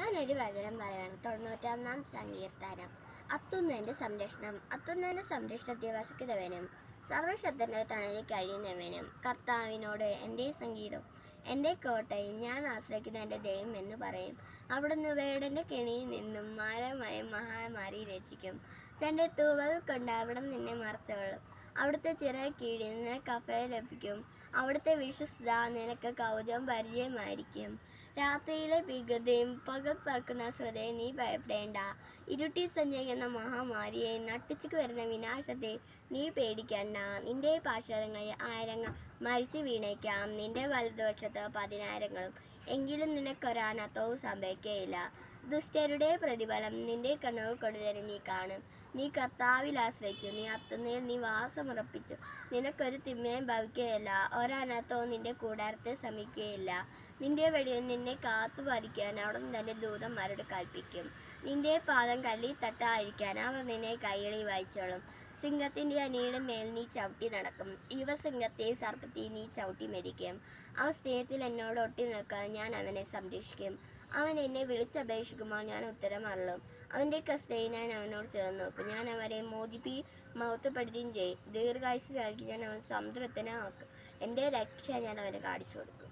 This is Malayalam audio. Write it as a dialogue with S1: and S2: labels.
S1: ഞാനൊരു വചനം പറയാണ്. 91-ാം സങ്കീർത്തനം. അത്യുന്നതന്റെ സംരക്ഷണം. അത്യുന്നതന്റെ സംരക്ഷണത്തിൽ വസിക്കുന്നവനും സർവശക്തന്റെ തണലിൽ കഴിയുന്നവനും കർത്താവിനോട് എൻ്റെ സംഗീതം, എൻ്റെ കോട്ടയും ഞാൻ ആശ്രയിക്കുന്ന എൻ്റെ ദൈവം എന്ന് പറയും. അവിടുന്ന് വേടന്റെ കെണിയിൽ നിന്നും മാരകമായ മഹാമാരി രക്ഷിക്കും. തൻ്റെ തൂവൽ കൊണ്ട് അവിടുന്ന് നിന്നെ മറച്ചുകൊള്ളും. അവിടുത്തെ ചിറക് കീഴിൽ നിനക്ക് അഭയം ലഭിക്കും. അവിടുത്തെ വിശ്വസ്തത നിനക്ക് കൗതുകം പരിചയമായിരിക്കും. രാത്രിയിലെ ഭീകരതയും പകൽ പറക്കുന്ന ശ്രദ്ധയെ നീ ഭയപ്പെടേണ്ട. ഇരുട്ടി സഞ്ചരിക്കുന്ന മഹാമാരിയെ, നട്ടുച്ചയ്ക്ക് വരുന്ന വിനാശത്തെ നീ പേടിക്കണ്ട. നിന്റെ പാർശ്വങ്ങളിൽ 1000 മരിച്ചു വീണേക്കാം, നിന്റെ വലതുവശത്ത് 10,000ങ്ങളും. എങ്കിലും നിനക്കൊരനർത്ഥവും സംഭവിക്കുകയില്ല. ദുഷ്ടരുടെ പ്രതിഫലം നിന്റെ കണ്ണുകൾ കൊണ്ട് തന്നെ നീ കാണും. നീ കർത്താവിൽ ആശ്രയിച്ചു, നീ അത്യുന്നതനിൽ നീ വാസമുറപ്പിച്ചു. നിനക്കൊരു തിന്മയും ഭവിക്കുകയില്ല, ഒരനർത്ഥവും നിന്റെ കൂടാരത്തെ സമീപിക്കുകയില്ല. നിന്റെ വഴിയിൽ നിന്നെ കാത്തു പാലിക്കാൻ അവിടുന്ന് തന്റെ ദൂതന്മാരോട് കൽപ്പിക്കും. നിന്റെ പാദം കല്ലിൽ തട്ടാതിരിക്കാൻ അവർ നിന്നെ കൈകളിൽ വഹിച്ചോളും. സിംഹത്തിന്റെ അണിയുടെ മേൽ നീ ചവിട്ടി നടക്കും. യുവസിംഹത്തെ സർപ്പത്തെ നീ ചവിട്ടി മരിക്കും. അവൻ സ്നേഹത്തിൽ എന്നോട് ഒട്ടി നിൽക്കാൻ ഞാൻ അവനെ സംരക്ഷിക്കും. അവൻ എന്നെ വിളിച്ചപേക്ഷിക്കുമ്പോൾ ഞാൻ ഉത്തരം അരുളും. അവന്റെ കസ്തയിൽ ഞാൻ അവനോട് ചേർന്ന് നോക്കും. ഞാൻ അവരെ മോചിപ്പിക്കുകയും മഹത്വപ്പെടുത്തുകയും ചെയ്യും. ദീർഘായുസ്സാക്കി ഞാൻ അവൻ സംതൃപ്തനാക്കും. എൻ്റെ രക്ഷ ഞാൻ അവന് കാണിച്ചു കൊടുക്കും.